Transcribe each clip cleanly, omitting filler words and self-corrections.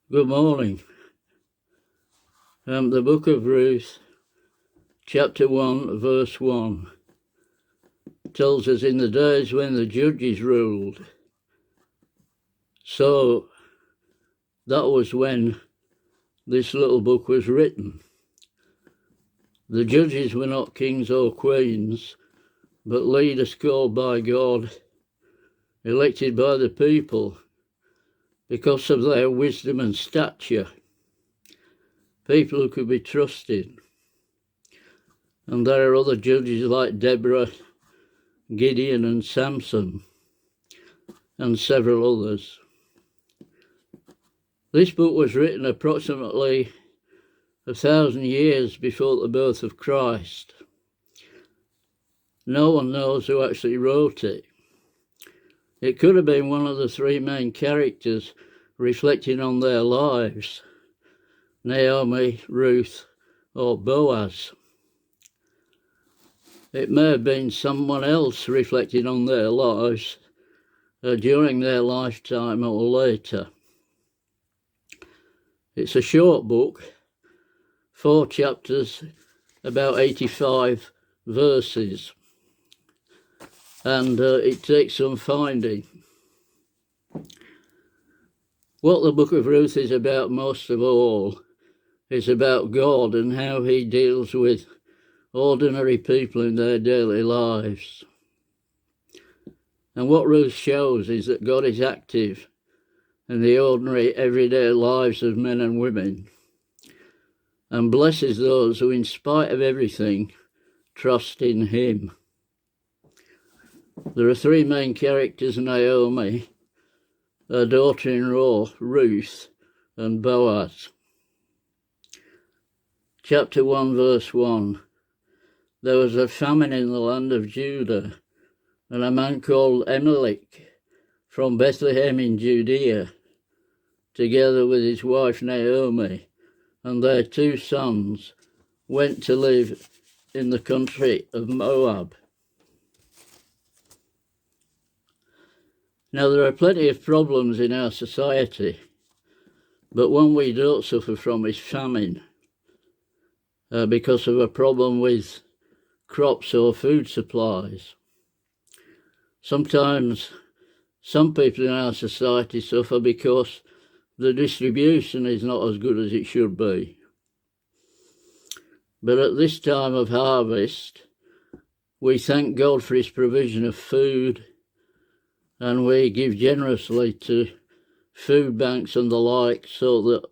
Good morning. The book of Ruth, chapter 1, verse 1, tells us in the days when the judges ruled. So that was when this little book was written. The judges were not kings or queens, but leaders called by God, elected by the people because of their wisdom and stature, people who could be trusted. And there are other judges like Deborah, Gideon and Samson, and several others. This book was written approximately 1,000 years before the birth of Christ. No one knows who actually wrote it. It could have been one of the three main characters reflecting on their lives, Naomi, Ruth, or Boaz. It may have been someone else reflecting on their lives during their lifetime or later. It's a short book, 4 chapters, about 85 verses, and it takes some finding. What the book of Ruth is about most of all is about God and how he deals with ordinary people in their daily lives. And what Ruth shows is that God is active in the ordinary, everyday lives of men and women, and blesses those who, in spite of everything, trust in him. There are three main characters: Naomi, her daughter-in-law, Ruth, and Boaz. Chapter 1, verse 1. There was a famine in the land of Judah, and a man called Elimelech from Bethlehem in Judea, together with his wife Naomi, and their 2 sons, went to live in the country of Moab. Now, there are plenty of problems in our society, but one we don't suffer from is famine, because of a problem with crops or food supplies. Sometimes some people in our society suffer because the distribution is not as good as it should be. But at this time of harvest, we thank God for his provision of food, and we give generously to food banks and the like so that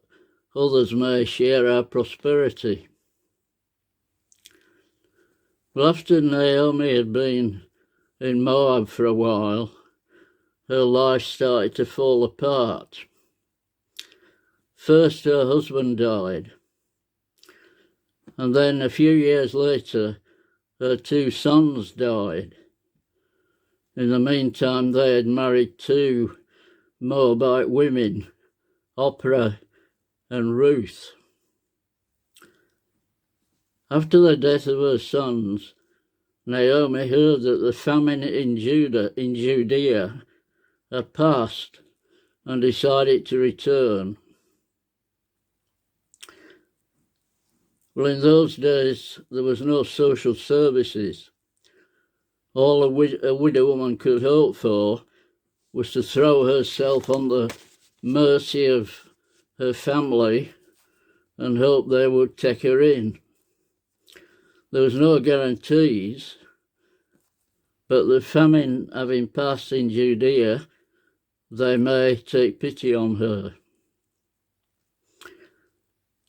others may share our prosperity. Well, after Naomi had been in Moab for a while, her life started to fall apart. First, her husband died, and then a few years later, her 2 sons died. In the meantime, they had married 2 Moabite women, Orpah and Ruth. After the death of her sons, Naomi heard that the famine in Judea had passed, and decided to return. Well, in those days, there was no social services. All a widow woman could hope for was to throw herself on the mercy of her family and hope they would take her in. There was no guarantees, but the famine having passed in Judea, they may take pity on her.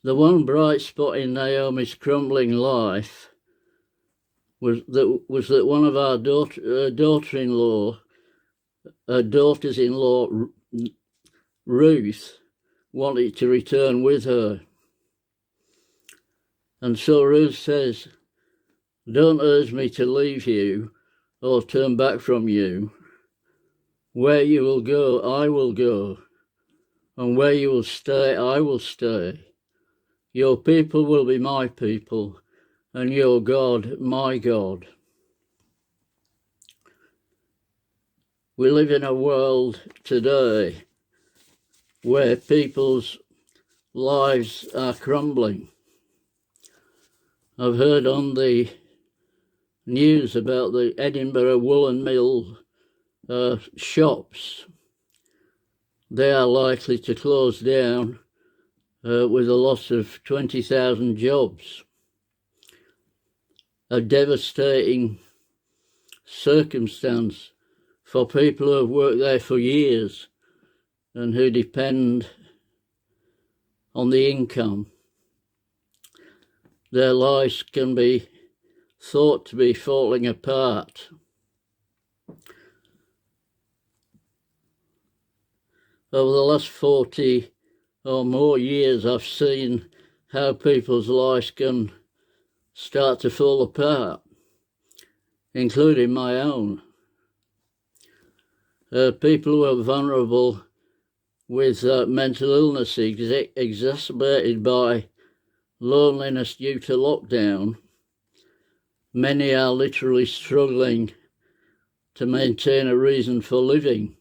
The one bright spot in Naomi's crumbling life was that one of our daughters-in-law, Ruth, wanted to return with her. And so Ruth says, "Don't urge me to leave you or turn back from you. Where you will go, I will go, and where you will stay, I will stay. Your people will be my people, and your God, my God." We live in a world today where people's lives are crumbling. I've heard on the news about the Edinburgh woolen mill shops. They are likely to close down with a loss of 20,000 jobs. A devastating circumstance for people who have worked there for years and who depend on the income. Their lives can be thought to be falling apart. Over the last 40 or more years, I've seen how people's lives can start to fall apart, including my own. People who are vulnerable with mental illness exacerbated by loneliness due to lockdown. Many are literally struggling to maintain a reason for living.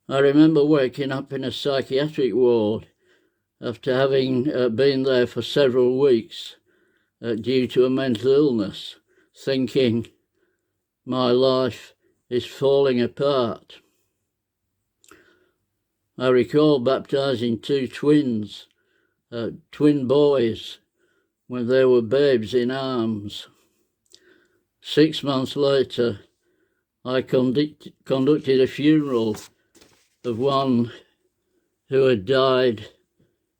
I remember waking up in a psychiatric ward after having been there for several weeks due to a mental illness, thinking my life is falling apart. I recall baptizing two twins, twin boys, when they were babes in arms. 6 months later, I conducted a funeral of one who had died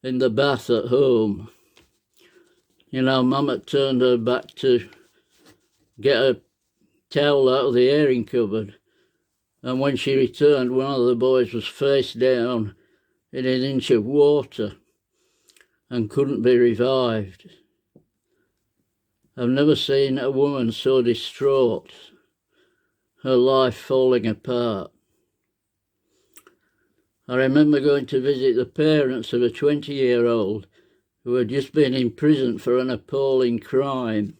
in the bath at home. You know, Mum had turned her back to get a towel out of the airing cupboard, and when she returned, one of the boys was face down in an inch of water and couldn't be revived. I've never seen a woman so distraught, her life falling apart. I remember going to visit the parents of a 20-year-old who had just been imprisoned for an appalling crime.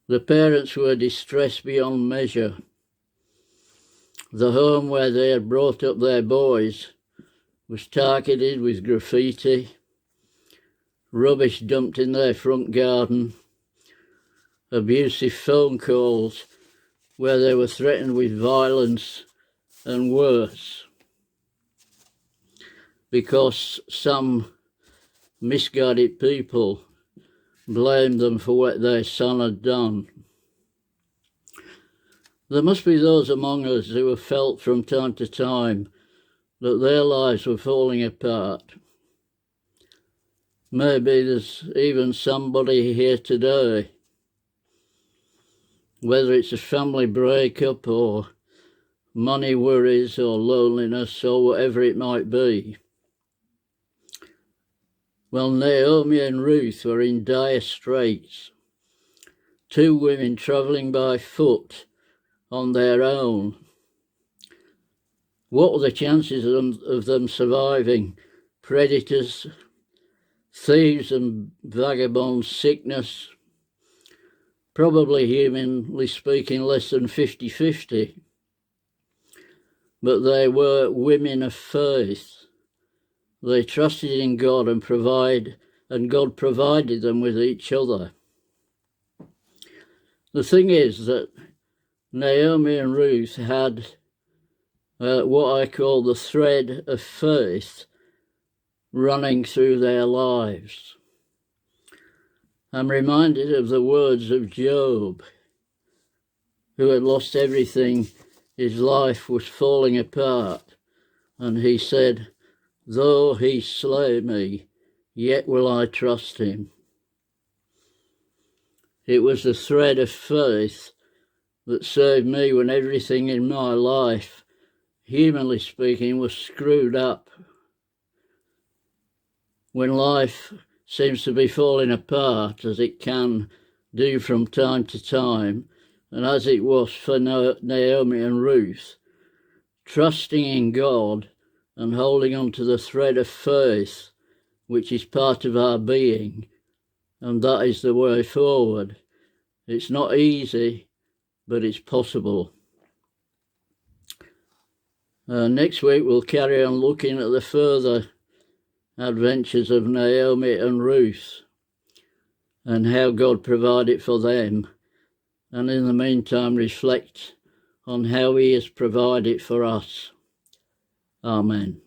The parents were distressed beyond measure. The home where they had brought up their boys was targeted with graffiti, rubbish dumped in their front garden, abusive phone calls where they were threatened with violence and worse, because some misguided people blamed them for what their son had done. There must be those among us who have felt from time to time that their lives were falling apart. Maybe there's even somebody here today, whether it's a family breakup or money worries or loneliness or whatever it might be. Well, Naomi and Ruth were in dire straits. Two women travelling by foot on their own. What were the chances of them surviving predators, thieves and vagabonds, sickness? Probably, humanly speaking, less than 50-50. But they were women of faith. They trusted in God and God provided them with each other. The thing is that Naomi and Ruth had what I call the thread of faith running through their lives. I'm reminded of the words of Job, who had lost everything. His life was falling apart, and he said, "Though he slay me, yet will I trust him." It was the thread of faith that saved me when everything in my life, humanly speaking, was screwed up. When life seems to be falling apart, as it can do from time to time, and as it was for Naomi and Ruth, trusting in God and holding on to the thread of faith, which is part of our being, and that is the way forward. It's not easy, but it's possible. Next week we'll carry on looking at the further adventures of Naomi and Ruth and how God provided for them, and in the meantime reflect on how he has provided for us. Amen.